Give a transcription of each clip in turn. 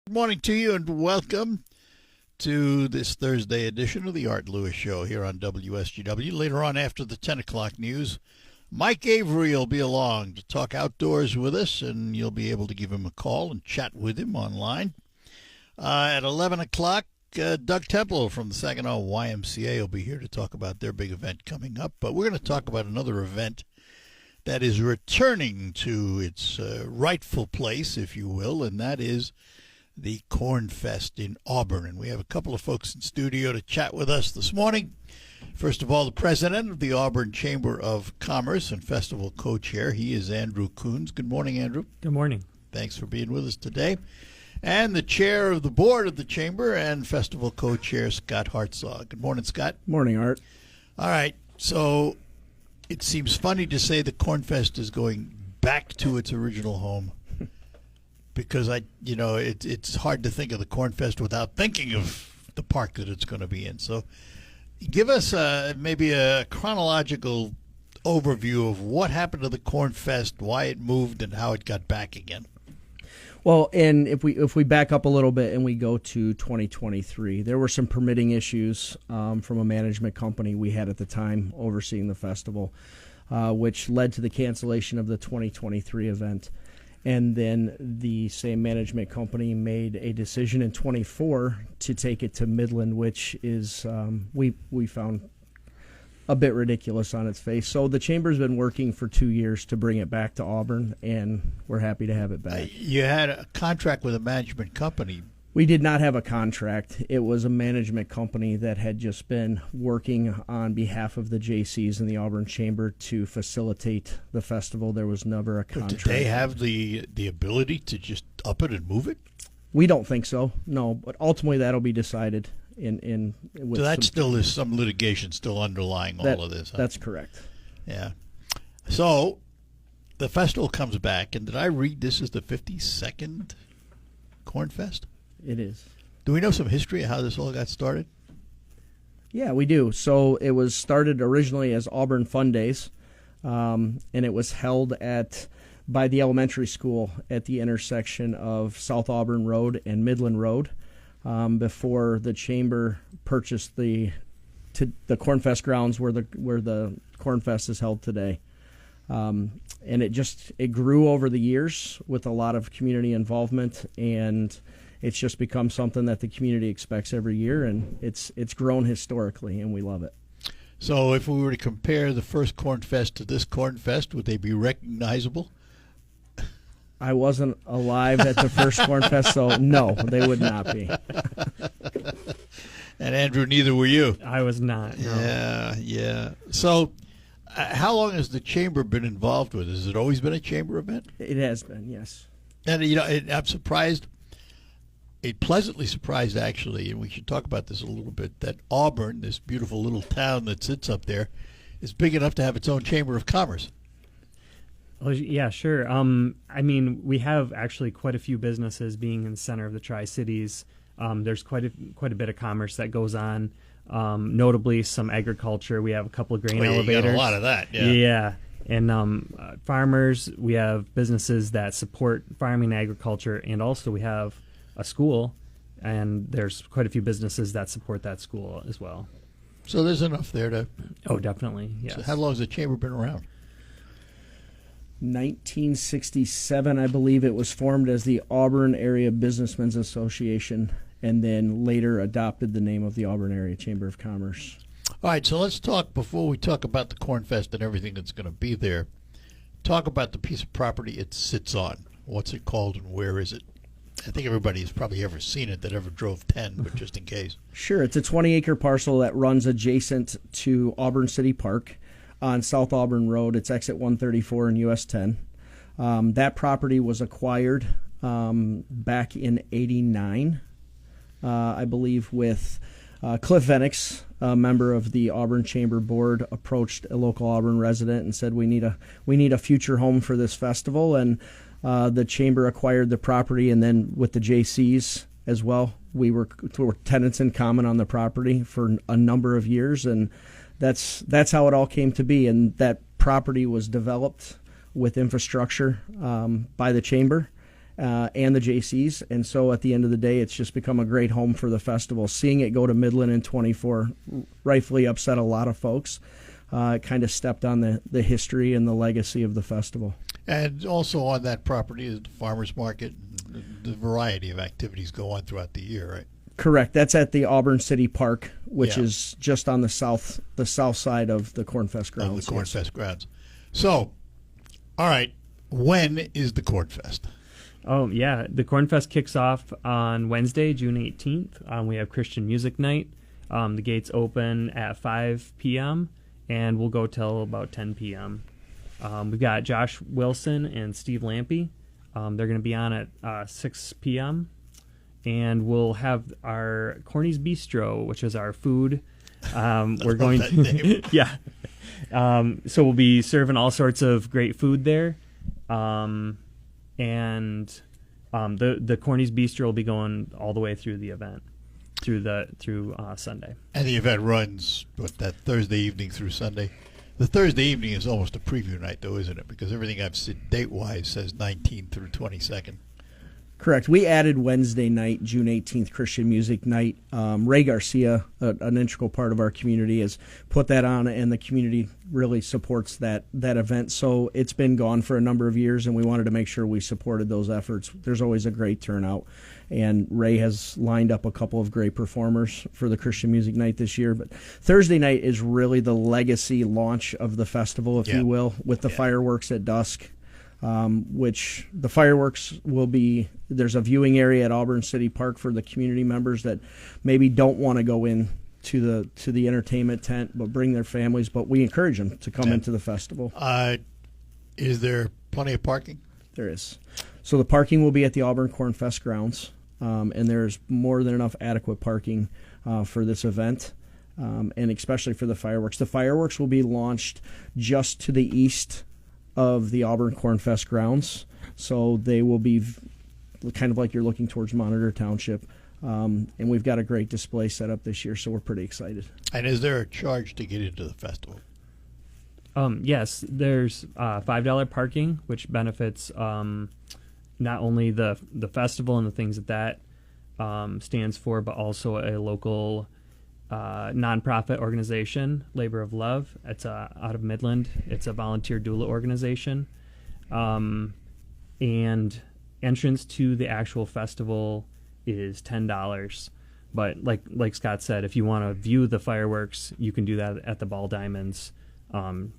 Good morning to you and welcome to this Thursday edition of the Art Lewis Show here on WSGW. Later on after the 10 o'clock news, Mike Avery will be along to talk outdoors with us, and you'll be able to give him a call and chat with him online. At 11 o'clock, Doug Temple from the Saginaw YMCA will be here to talk about their big event coming up. But we're going to talk about another event that is returning to its rightful place, if you will, and that is the Corn Fest in Auburn. And we have a couple of folks in studio to chat with us this morning. First of all, the president of the Auburn Chamber of Commerce and festival co-chair. He is Andrew Coons. Good morning, Andrew. Good morning. Thanks for being with us today. And the chair of the board of the chamber and festival co-chair, Scott Hartzog. Good morning, Scott. Morning, Art. All right, so it seems funny to say the Corn Fest is going back to its original home, because it's hard to think of the Corn Fest without thinking of the park that it's going to be in. So give us maybe a chronological overview of what happened to the Corn Fest, why it moved, and how it got back again. Well, and if we back up a little bit and we go to 2023, there were some permitting issues from a management company we had at the time overseeing the festival, which led to the cancellation of the 2023 event. And then the same management company made a decision in 24 to take it to Midland, which is we found a bit ridiculous on its face. So the chamber's been working for 2 years to bring it back to Auburn, and we're happy to have it back. You had a contract with a management company. We did not have a contract. It was a management company that had just been working on behalf of the JCs and the Auburn Chamber to facilitate the festival. There was never a contract. Did they have the ability to just up it and move it? We don't think so, no. But ultimately that'll be decided So that still is some litigation still underlying all of this. Huh? That's correct. Yeah. So the festival comes back, and did I read this is the 52nd Corn Fest? It is. Do we know some history of how this all got started? Yeah, we do. So it was started originally as Auburn Fun Days, and it was held by the elementary school at the intersection of South Auburn Road and Midland Road before the chamber purchased the Corn Fest grounds where the Corn Fest is held today. And it grew over the years with a lot of community involvement, and it's just become something that the community expects every year, and it's grown historically, and we love it. So if we were to compare the first Corn Fest to this Corn Fest, would they be recognizable? I wasn't alive at the first Corn Fest, so no, they would not be. And Andrew, neither were you. I was not. No. Yeah. So how long has the chamber been involved with? Has it always been a chamber event? It has been, yes. And I'm surprised. Pleasantly surprised, actually, and we should talk about this a little bit, that Auburn, this beautiful little town that sits up there, is big enough to have its own Chamber of Commerce. Well, yeah, sure. I mean, we have actually quite a few businesses being in the center of the Tri-Cities. There's quite a bit of commerce that goes on, notably some agriculture. We have a couple of grain elevators. You got a lot of that, yeah. Yeah. And farmers, we have businesses that support farming and agriculture, and also we have a school, and there's quite a few businesses that support that school as well. So there's enough there to... Oh, definitely, yes. So how long has the chamber been around? 1967, I believe it was formed as the Auburn Area Businessmen's Association, and then later adopted the name of the Auburn Area Chamber of Commerce. All right, so let's talk, before we talk about the Corn Fest and everything that's going to be there, talk about the piece of property it sits on. What's it called and where is it? I think everybody's probably ever seen it that ever drove 10, but just in case. Sure. It's a 20-acre parcel that runs adjacent to Auburn City Park on South Auburn Road. It's exit 134 and US 10. That property was acquired back in 89, I believe, with Cliff Venix, a member of the Auburn Chamber Board, approached a local Auburn resident and said, we need a future home for this festival, and the chamber acquired the property, and then with the JCs as well, we were tenants in common on the property for a number of years, and that's how it all came to be. And that property was developed with infrastructure by the chamber, and the JCs. And so at the end of the day, it's just become a great home for the festival. Seeing it go to Midland in 24 rightfully upset a lot of folks. It kind of stepped on the history and the legacy of the festival. And also on that property is the farmers market. The variety of activities go on throughout the year, right? Correct. That's at the Auburn City Park, which Yeah. is just on the south side of the Cornfest grounds. The Cornfest grounds. So, all right, when is the Cornfest? Oh, yeah. The Cornfest kicks off on Wednesday, June 18th. We have Christian Music Night. The gates open at 5 p.m., and we'll go till about 10 p.m. We've got Josh Wilson and Steve Lampy. They're going to be on at 6 p.m., and we'll have our Corny's Bistro, which is our food. We're going to, yeah. So we'll be serving all sorts of great food there. And the Corny's Bistro will be going all the way through the event, through Sunday. And the event runs that Thursday evening through Sunday. The Thursday evening is almost a preview night, though, isn't it? Because everything I've seen date-wise says 19th through 22nd. Correct. We added Wednesday night, June 18th, Christian Music Night. Ray Garcia, an integral part of our community, has put that on, and the community really supports that event. So it's been gone for a number of years, and we wanted to make sure we supported those efforts. There's always a great turnout, and Ray has lined up a couple of great performers for the Christian Music Night this year. But Thursday night is really the legacy launch of the festival, if you will, with the fireworks at dusk. Which the fireworks will be, there's a viewing area at Auburn City Park for the community members that maybe don't want to go in to the entertainment tent but bring their families, but we encourage them to come into the festival. Is there plenty of parking? There is. So the parking will be at the Auburn Cornfest grounds, and there's more than enough adequate parking for this event, and especially for the fireworks. The fireworks will be launched just to the east of the Auburn Cornfest grounds, so they will be kind of like you're looking towards Monitor Township, and we've got a great display set up this year, so we're pretty excited. And is there a charge to get into the festival? Yes, there's $5 parking, which benefits not only the festival and the things that stands for, but also a local nonprofit organization, Labor of Love. It's out of Midland. It's a volunteer doula organization, and entrance to the actual festival is $10. But like Scott said, if you want to view the fireworks, you can do that at the Ball Diamonds.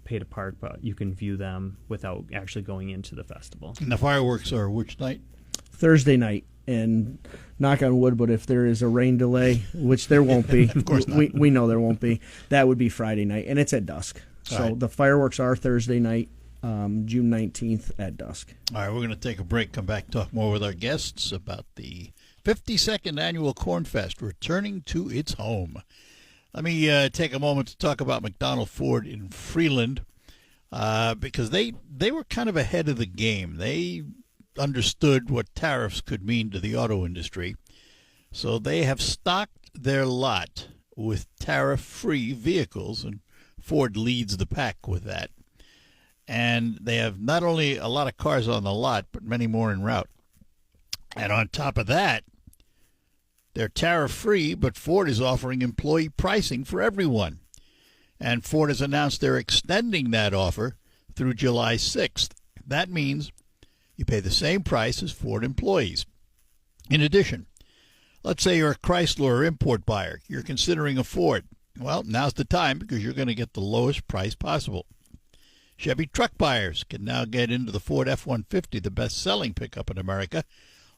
Pay to park, but you can view them without actually going into the festival. And the fireworks are which night? Thursday night. And knock on wood, but if there is a rain delay, which there won't be, Of course not. we know there won't be, that would be Friday night, and it's at dusk. So right. The fireworks are Thursday night, June 19th at dusk. All right, we're going to take a break, come back, talk more with our guests about the 52nd Annual Cornfest returning to its home. Let me take a moment to talk about McDonald Ford in Freeland, because they were kind of ahead of the game. They understood what tariffs could mean to the auto industry, so they have stocked their lot with tariff-free vehicles, and Ford leads the pack with that. And they have not only a lot of cars on the lot, but many more en route. And on top of that, they're tariff-free, but Ford is offering employee pricing for everyone. And Ford has announced they're extending that offer through July 6th. That means you pay the same price as Ford employees. In addition, let's say you're a Chrysler or import buyer. You're considering a Ford. Well, now's the time because you're going to get the lowest price possible. Chevy truck buyers can now get into the Ford F-150, the best-selling pickup in America,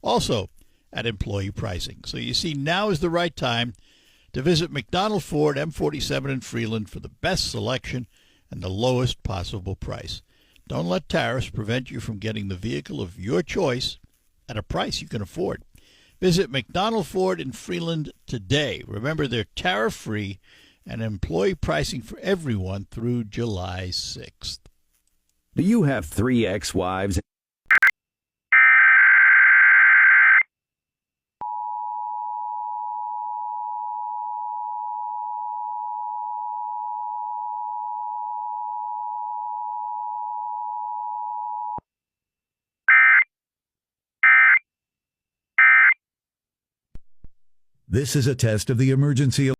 also at employee pricing. So you see, now is the right time to visit McDonald Ford M47 in Freeland for the best selection and the lowest possible price. Don't let tariffs prevent you from getting the vehicle of your choice at a price you can afford. Visit McDonald Ford in Freeland today. Remember, they're tariff-free and employee pricing for everyone through July 6th. Do you have 3 ex-wives? This is a test of the emergency.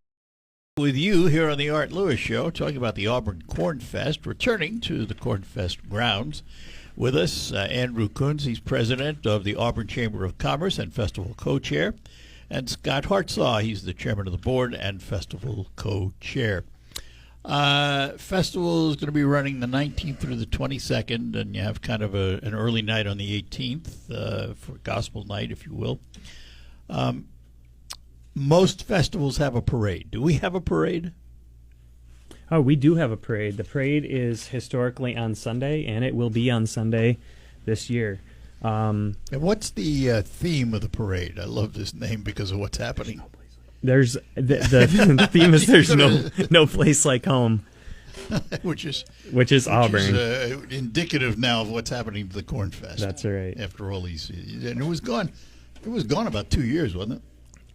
With you here on the Art Lewis Show, talking about the Auburn Corn Fest, returning to the Corn Fest grounds. With us, Andrew Kunz, he's president of the Auburn Chamber of Commerce and festival co-chair, and Scott Hartsaw, he's the chairman of the board and festival co-chair. Festival is going to be running the 19th through the 22nd, and you have kind of an early night on the 18th for gospel night, if you will. Most festivals have a parade. Do we have a parade? Oh, we do have a parade. The parade is historically on Sunday, and it will be on Sunday this year. And what's the theme of the parade? I love this name because of what's happening. There's the theme is there's no place like home, which is Auburn. Indicative now of what's happening to the Corn Fest. That's right. After all these, and it was gone about 2 years, wasn't it?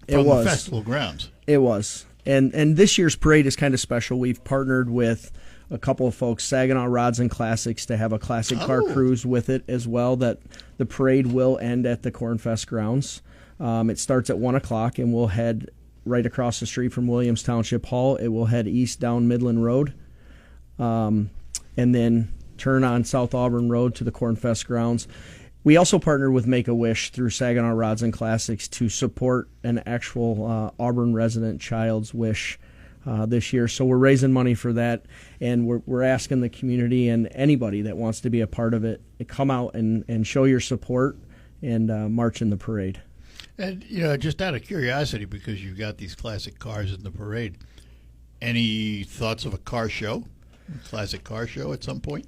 It was the festival grounds. It was. And this year's parade is kind of special. We've partnered with a couple of folks, Saginaw Rods and Classics, to have a classic car cruise with it as well. That the parade will end at the Cornfest grounds. It starts at 1 o'clock, and we'll head right across the street from Williams Township Hall. It will head east down Midland Road, and then turn on South Auburn Road to the Cornfest grounds. We also partnered with Make-A-Wish through Saginaw Rods and Classics to support an actual Auburn resident child's wish this year. So we're raising money for that, and we're asking the community and anybody that wants to be a part of it to come out and show your support and march in the parade. And, just out of curiosity, because you've got these classic cars in the parade, any thoughts of a car show, a classic car show at some point?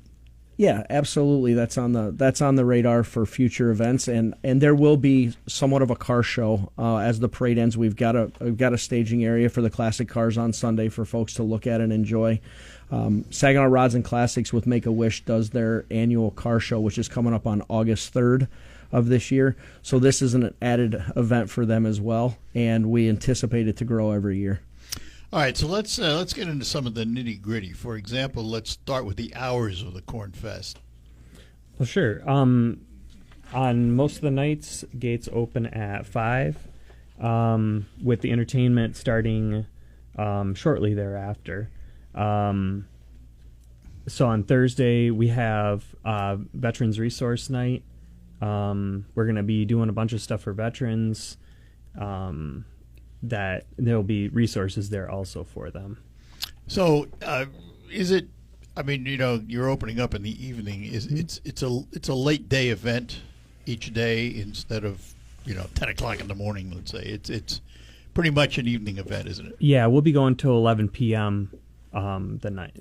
Yeah, absolutely. That's on the radar for future events, and there will be somewhat of a car show as the parade ends. We've got a staging area for the classic cars on Sunday for folks to look at and enjoy. Saginaw Rods and Classics with Make-A-Wish does their annual car show, which is coming up on August 3rd of this year. So this is an added event for them as well, and we anticipate it to grow every year. All right, so let's get into some of the nitty-gritty. For example, let's start with the hours of the Corn Fest. Well, sure. On most of the nights, gates open at 5, with the entertainment starting shortly thereafter. So on Thursday, we have Veterans Resource Night. We're going to be doing a bunch of stuff for veterans. That there'll be resources there also for them. So, is it? I mean, you're opening up in the evening. It's a late day event each day instead of 10 o'clock in the morning. Let's say it's pretty much an evening event, isn't it? Yeah, we'll be going till 11 p.m. The night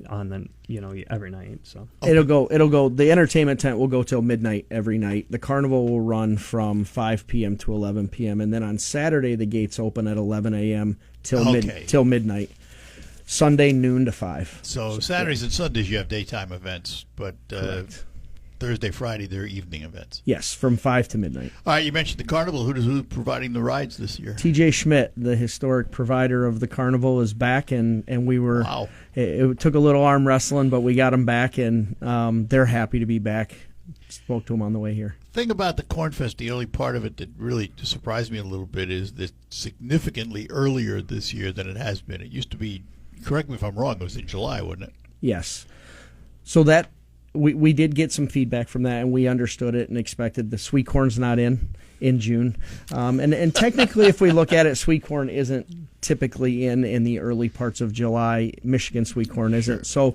every night. So it'll go. The entertainment tent will go till midnight every night. The carnival will run from 5 p.m. to 11 p.m. and then on Saturday the gates open at 11 a.m. till midnight. Sunday noon to 5. So Saturdays and Sundays you have daytime events, but Thursday, Friday they're evening events. Yes, from 5 to midnight. All right, you mentioned the carnival. Who's providing the rides this year? TJ Schmidt, the historic provider of the carnival, is back, and we were. Wow. It took a little arm wrestling, but we got him back, and they're happy to be back. Spoke to him on the way here. Thing about the Corn Fest, the only part of it that really surprised me a little bit is that significantly earlier this year than it has been. It used to be, correct me if I'm wrong, it was in July, wasn't it? Yes. So that we did get some feedback from that, and we understood it and expected. The sweet corn's not in June, and technically, if we look at it, sweet corn isn't typically in the early parts of July. Michigan sweet corn isn't. So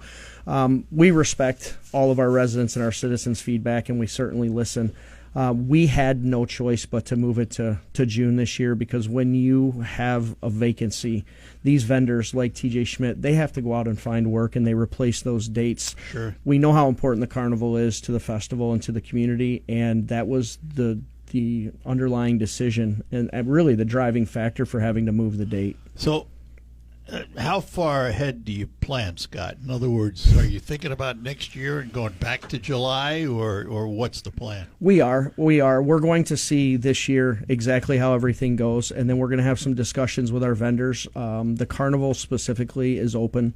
we respect all of our residents and our citizens' feedback, and we certainly listen. We had no choice but to move it to June this year, because when you have a vacancy, these vendors like TJ Schmidt, they have to go out and find work, and they replace those dates. Sure. We know how important the carnival is to the festival and to the community, and that was the underlying decision and really the driving factor for having to move the date. So how far ahead do you plan, Scott? In other words, are you thinking about next year and going back to July, or what's the plan? We are. We're going to see this year exactly how everything goes, and then we're going to have some discussions with our vendors. The carnival specifically is open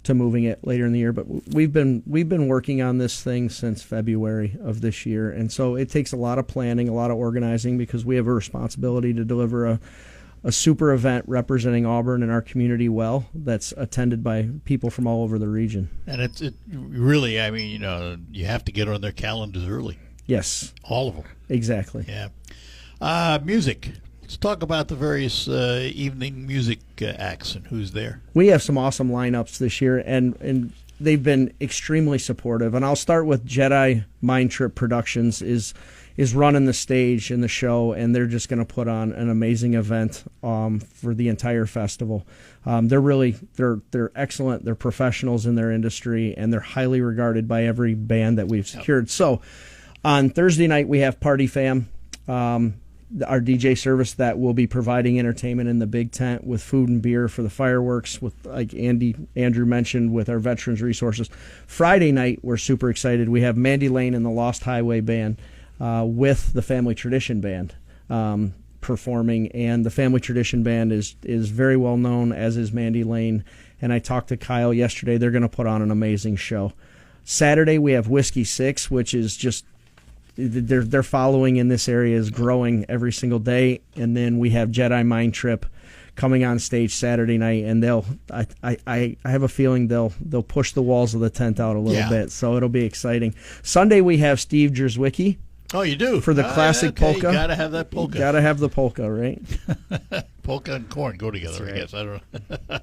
to moving it later in the year, but we've been working on this thing since February of this year, and so it takes a lot of planning, a lot of organizing, because we have a responsibility to deliver a super event representing Auburn and our community well. That's attended by people from all over the region. And it really, I mean, you have to get on their calendars early. Yes, All of them. exactly. Yeah. Music. Let's talk about the various evening music acts and who's there. We have some awesome lineups this year, and they've been extremely supportive. And I'll start with Jedi Mind Trip Productions is running the stage in the show, and they're just going to put on an amazing event for the entire festival. They're excellent. They're professionals in their industry, and they're highly regarded by every band that we've secured. So on Thursday night we have Party Fam, our DJ service that will be providing entertainment in the big tent with food and beer for the fireworks, with, like Andrew mentioned, with our veterans resources. Friday night we're super excited. We have Mandy Lane and the Lost Highway Band with the Family Tradition Band performing, and the Family Tradition Band is very well known, as is Mandy Lane. And I talked to Kyle yesterday. They're going to put on an amazing show. Saturday we have Whiskey Six, which is just their following in this area is growing every single day. And then we have Jedi Mind Trip coming on stage Saturday night, and I have a feeling they'll push the walls of the tent out a little bit, so it'll be exciting. Sunday we have Steve Jerzwicki. Oh, you do? For the classic polka. You got to have that polka. Got to have the polka, right? Polka and corn go together, That's I guess. I don't know.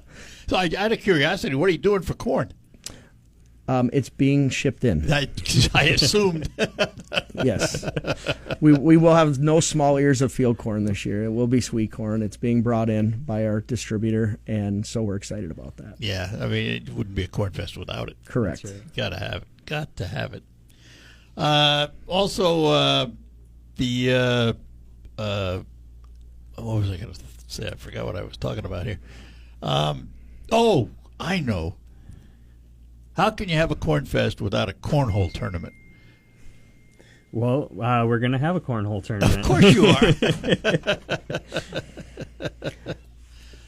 So out of curiosity, what are you doing for corn? It's being shipped in. I assumed. Yes. We will have no small ears of field corn this year. It will be sweet corn. It's being brought in by our distributor, and so we're excited about that. Yeah, I mean, it wouldn't be a corn fest without it. Correct. Got to have it. Got to have it. Also, what was I going to say? I forgot what I was talking about here. I know. How can you have a corn fest without a cornhole tournament? Well, we're going to have a cornhole tournament. Of course you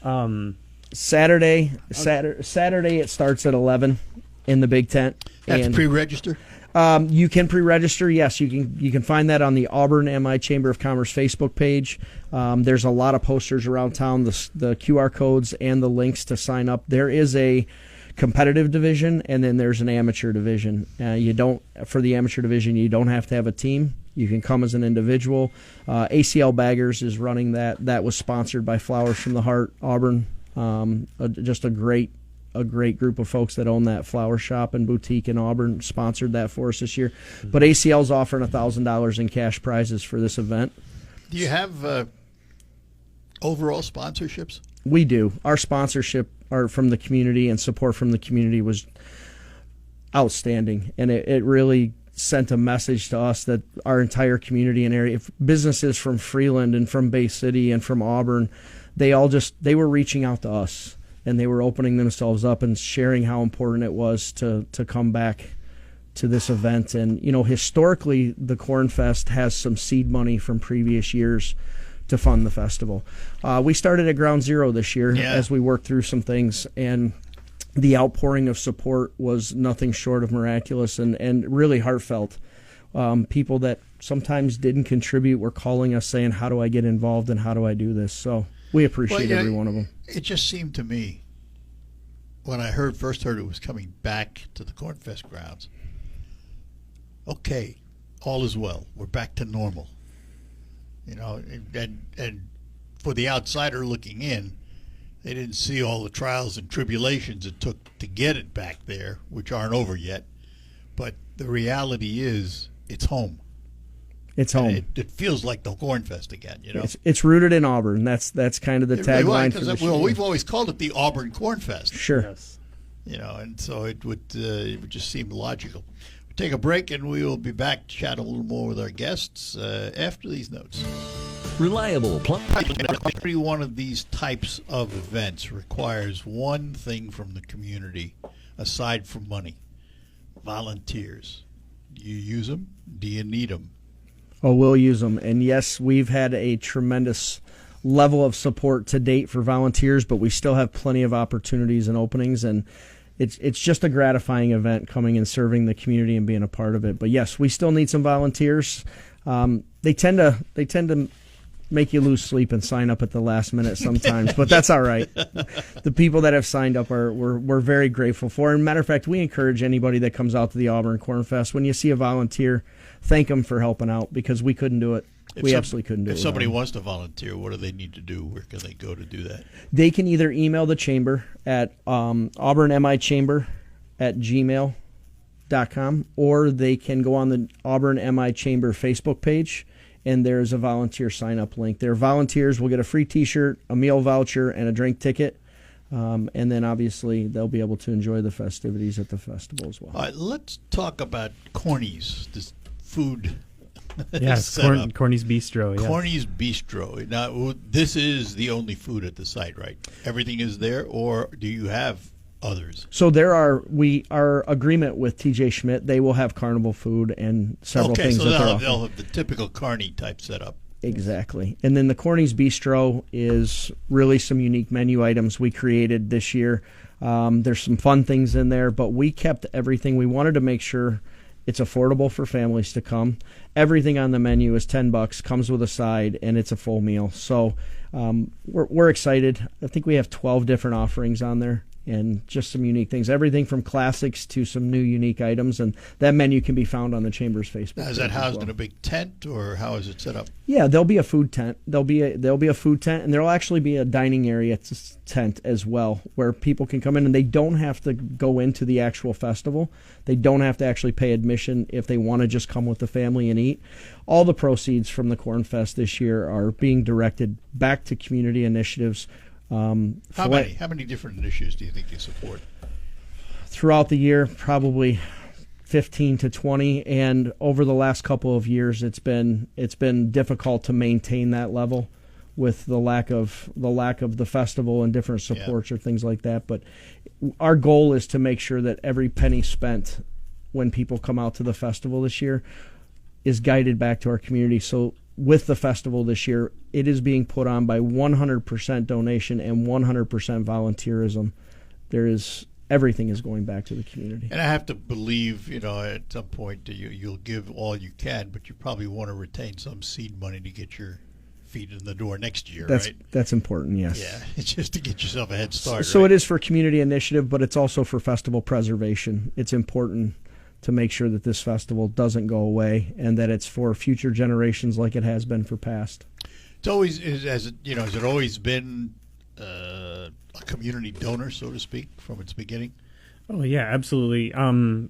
are. Saturday it starts at 11 in the big tent. That's and pre-register? You can pre-register. Yes, you can find that on the Auburn MI Chamber of Commerce Facebook page. There's a lot of posters around town, the QR codes and the links to sign up. There is a competitive division, and then there's an amateur division. For the amateur division, you don't have to have a team. You can come as an individual. ACL Baggers is running that. That was sponsored by Flowers from the Heart, Auburn. Just a great group of folks that own that flower shop and boutique in Auburn sponsored that for us this year. But ACL's offering $1,000 in cash prizes for this event. Do you have overall sponsorships? We do. Our sponsorship from the community and support from the community was outstanding, and it really sent a message to us that our entire community and area, businesses from Freeland and from Bay City and from Auburn, they were reaching out to us, and they were opening themselves up and sharing how important it was to come back to this event. And historically, the Corn Fest has some seed money from previous years to fund the festival. We started at ground zero this year as we worked through some things, and the outpouring of support was nothing short of miraculous and really heartfelt. People that sometimes didn't contribute were calling us saying, how do I get involved and how do I do this? So we appreciate every one of them. It just seemed to me, when I first heard it was coming back to the Corn Fest grounds, okay, all is well. We're back to normal. And for the outsider looking in, they didn't see all the trials and tribulations it took to get it back there, which aren't over yet. But the reality is, it's home. It's home. It feels like the Corn Fest again. It's rooted in Auburn. That's kind of the tagline for this year. We've always called it the Auburn Corn Fest. Sure. Yes. And so it would just seem logical. Take a break, and we will be back to chat a little more with our guests after these notes. Reliable. Every one of these types of events requires one thing from the community, aside from money: volunteers. Do you use them? Do you need them? Oh, we'll use them. And yes, we've had a tremendous level of support to date for volunteers, but we still have plenty of opportunities and openings, and it's just a gratifying event coming and serving the community and being a part of it. But yes, we still need some volunteers. They tend to make you lose sleep and sign up at the last minute sometimes, but that's all right. The people that have signed up we're very grateful for. And matter of fact, we encourage anybody that comes out to the Auburn Corn Fest, when you see a volunteer, thank them for helping out, because we couldn't do it. We absolutely couldn't do it. If somebody wants to volunteer, what do they need to do? Where can they go to do that? They can either email the chamber at auburnmichamber@gmail.com, or they can go on the Auburn MI Chamber Facebook page, and there's a volunteer sign-up link. Their volunteers will get a free T-shirt, a meal voucher, and a drink ticket. And then, obviously, they'll be able to enjoy the festivities at the festival as well. All right, let's talk about Corny's, this food. Yes, Corny's Bistro. Yes. Corny's Bistro. Now, this is the only food at the site, right? Everything is there, or do you have others? So our agreement with TJ Schmidt, they will have carnival food and several things so that they're they'll offering. have the typical Carney type setup. Exactly. And then the Corny's Bistro is really some unique menu items we created this year. There's some fun things in there, but we kept everything. We wanted to make sure it's affordable for families to come. Everything on the menu is $10, comes with a side, and it's a full meal. So we're excited. I think we have 12 different offerings on there, and just some unique things. Everything from classics to some new unique items, and that menu can be found on the Chamber's Facebook Now, is page that as housed well. in a big tent, or how is it set up? Yeah, there'll be a food tent. There'll be a food tent, and there'll actually be a dining area tent as well, where people can come in, and they don't have to go into the actual festival. They don't have to actually pay admission if they want to just come with the family and eat. All the proceeds from the Corn Fest this year are being directed back to community initiatives. How many different initiatives do you think you support? Throughout the year, probably 15 to 20, and over the last couple of years, it's been difficult to maintain that level with the lack of the festival and different supports or things like that. But our goal is to make sure that every penny spent when people come out to the festival this year is guided back to our community. So with the festival this year, it is being put on by 100% donation and 100% volunteerism. Everything is going back to the community. And I have to believe, at some point you'll give all you can, but you probably want to retain some seed money to get your feet in the door next year, right? That's important, yes. Yeah, it's just to get yourself a head start. So right? it is for community initiative, but it's also for festival preservation. It's important to make sure that this festival doesn't go away and that it's for future generations like it has been for past. It's always, has it always been a community donor, so to speak, from its beginning? Oh yeah, absolutely.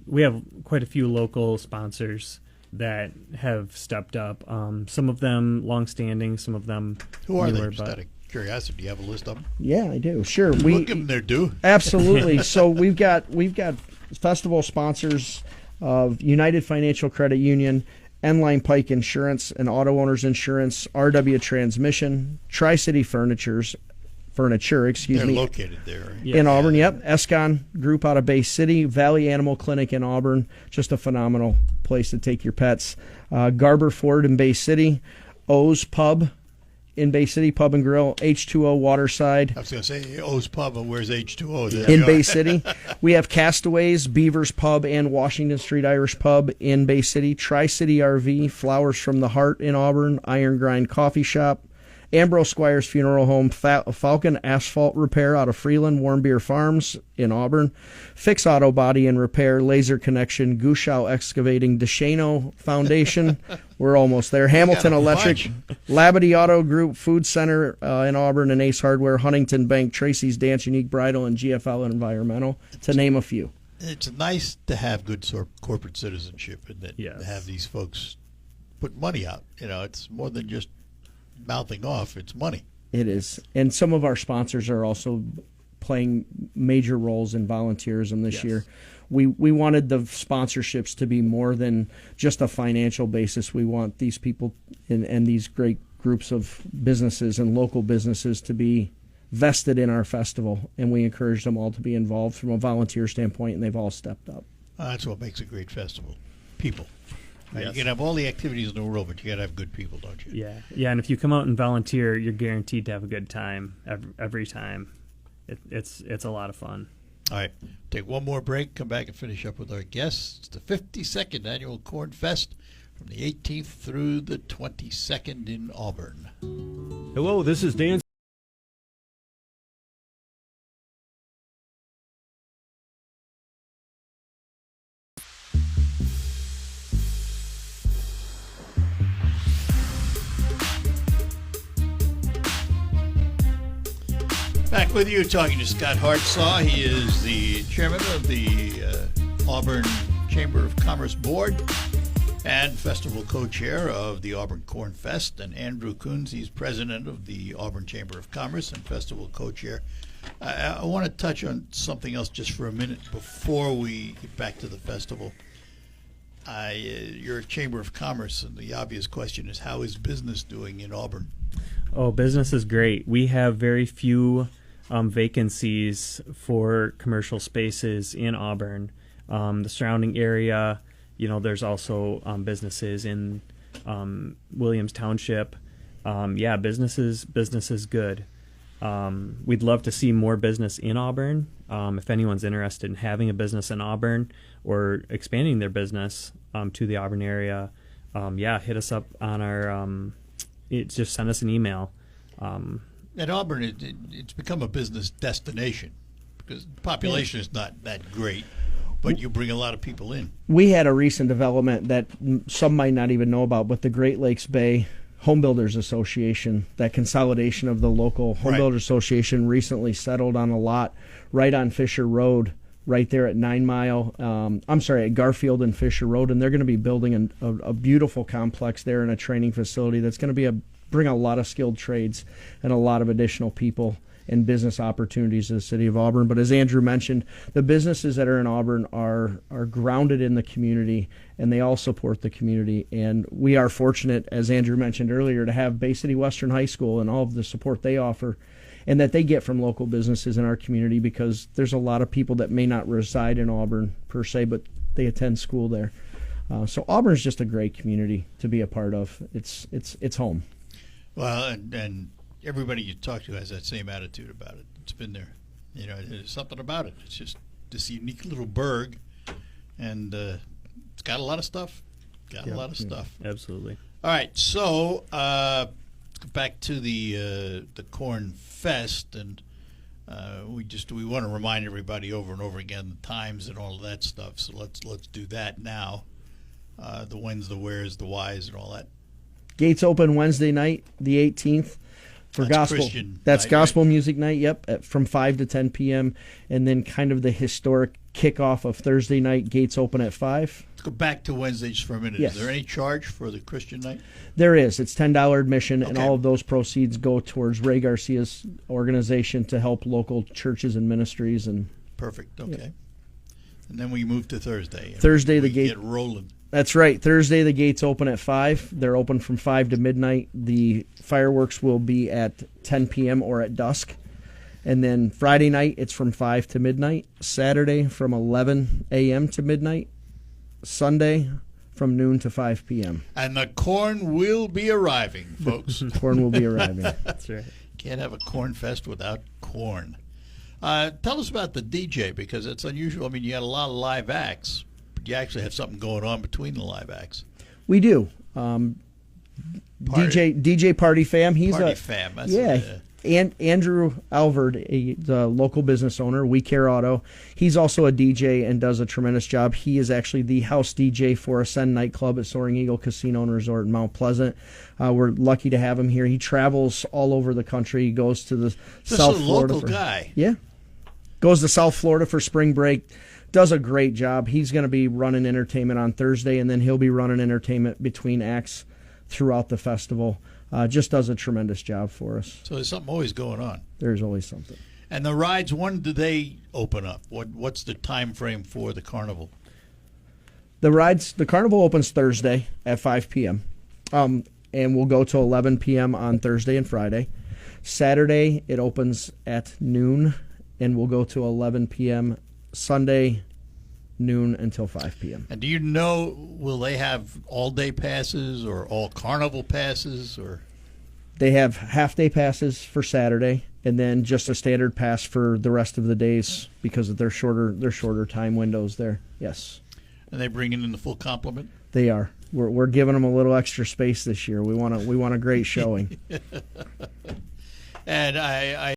We have quite a few local sponsors that have stepped up. Some of them long-standing, some of them Who are newer, they? Just out of curiosity, do you have a list of them? Yeah, I do. Sure, We'll give them their due. Absolutely. So we've got festival sponsors of United Financial Credit Union, Enline Pike Insurance and Auto Owners Insurance, RW Transmission, Tri-City Furniture, They're located there. Right? Yeah. in Auburn, yep. Escon Group out of Bay City, Valley Animal Clinic in Auburn, just a phenomenal place to take your pets. Garber Ford in Bay City, O's Pub in Bay City, Pub and Grill, H2O Waterside. I was going to say O's Pub, and where's H2O? There In you Bay are. City. We have Castaways, Beavers Pub, and Washington Street Irish Pub in Bay City. Tri-City RV, Flowers from the Heart in Auburn, Iron Grind Coffee Shop, Ambrose Squires Funeral Home, Falcon Asphalt Repair out of Freeland, Warmbier Farms in Auburn, Fix Auto Body and Repair, Laser Connection, Gushow Excavating, DeShano Foundation, we're almost there, Hamilton got a Electric, Labadie Auto Group, Food Center in Auburn, and Ace Hardware, Huntington Bank, Tracy's Dance, Unique Bridal, and GFL Environmental, to name a few. It's nice to have good corporate citizenship and that Yes. to have these folks put money out. It's more than just mouthing off, it's money. It is. And some of our sponsors are also playing major roles in volunteerism this Yes. year. We wanted the sponsorships to be more than just a financial basis. We want these people and these great groups of businesses and local businesses to be vested in our festival, and we encourage them all to be involved from a volunteer standpoint, and they've all stepped up. That's what makes a great festival. People. Right? Yes. You can have all the activities in the world, but you got to have good people, don't you? Yeah, and if you come out and volunteer, you're guaranteed to have a good time every time. It's a lot of fun. All right, take one more break, come back and finish up with our guests. It's the 52nd Annual Corn Fest from the 18th through the 22nd in Auburn. Hello, this is Dan. Back with you, talking to Scott Hartsaw. He is the chairman of the Auburn Chamber of Commerce Board and festival co-chair of the Auburn Corn Fest. And Andrew Coons, he's president of the Auburn Chamber of Commerce and festival co-chair. I want to touch on something else just for a minute before we get back to the festival. You're a Chamber of Commerce, and the obvious question is, how is business doing in Auburn? Oh, business is great. We have very few vacancies for commercial spaces in Auburn. The surrounding area, there's also businesses in Williams Township. Business is good. We'd love to see more business in Auburn. If anyone's interested in having a business in Auburn or expanding their business to the Auburn area, hit us up on our just send us an email. At Auburn, it's become a business destination because the population is not that great, but you bring a lot of people in. We had a recent development that some might not even know about, but the Great Lakes Bay Home Builders Association, that consolidation of the local Home Builders Association, recently settled on a lot right on Fisher Road, right there at 9 Mile. At Garfield and Fisher Road, and they're going to be building a beautiful complex there and a training facility that's going to bring a lot of skilled trades and a lot of additional people and business opportunities to the city of Auburn. But as Andrew mentioned, the businesses that are in Auburn are grounded in the community, and they all support the community. And we are fortunate, as Andrew mentioned earlier, to have Bay City Western High School and all of the support they offer and that they get from local businesses in our community, because there's a lot of people that may not reside in Auburn per se, but they attend school there. So Auburn's just a great community to be a part of. It's home. Well, and everybody you talk to has that same attitude about it. It's been there. There's something about it. It's just this unique little burg, and it's got a lot of stuff. Absolutely. All right, so let's go back to the Corn Fest, and we want to remind everybody over and over again the times and all of that stuff. So let's do that now. The whens, the wheres, the whys, and all that. Gates open Wednesday night, the 18th, for That's gospel. Christian That's night, gospel music night. Yep, from 5 to 10 p.m. And then kind of the historic kickoff of Thursday night. Gates open at 5. Let's go back to Wednesday just for a minute. Yes. Is there any charge for the Christian night? There is. It's $10 admission, and Okay. all of those proceeds go towards Ray Garcia's organization to help local churches and ministries. And Perfect. Okay. And then we move to Thursday. Thursday, the we gate. get rolling. That's right. Thursday, the gates open at 5. They're open from 5 to midnight. The fireworks will be at 10 p.m. or at dusk. And then Friday night, it's from 5 to midnight. Saturday, from 11 a.m. to midnight. Sunday, from noon to 5 p.m. And the corn will be arriving, folks. Corn will be arriving. That's right. Can't have a corn fest without corn. Tell us about the DJ, because it's unusual. I mean, you got a lot of live acts, but you actually have something going on between the live acts. We do. DJ Party Fam. He's Party Fam. That's And Andrew Alvord, the local business owner, We Care Auto. He's also a DJ and does a tremendous job. He is actually the house DJ for Ascend Nightclub at Soaring Eagle Casino and Resort in Mount Pleasant. We're lucky to have him here. He travels all over the country. He goes to the South Florida. Local guy. Yeah. Goes to South Florida for spring break. Does a great job. He's going to be running entertainment on Thursday, and then he'll be running entertainment between acts throughout the festival. Just does a tremendous job for us. So there's something always going on. There's always something. And the rides, when do they open up? What's the time frame for the carnival? The carnival opens Thursday at 5 p.m. And we'll go to 11 p.m. on Thursday and Friday. Saturday, it opens at noon, and we'll go to 11 p.m. Sunday, noon until 5 p.m. And do you know, will they have all-day passes or all carnival passes? Or They have half-day passes for Saturday, and then just a standard pass for the rest of the days because of their shorter time windows there. Yes. are they bringing in the full complement? They are. we're giving them a little extra space this year. We want a great showing. And I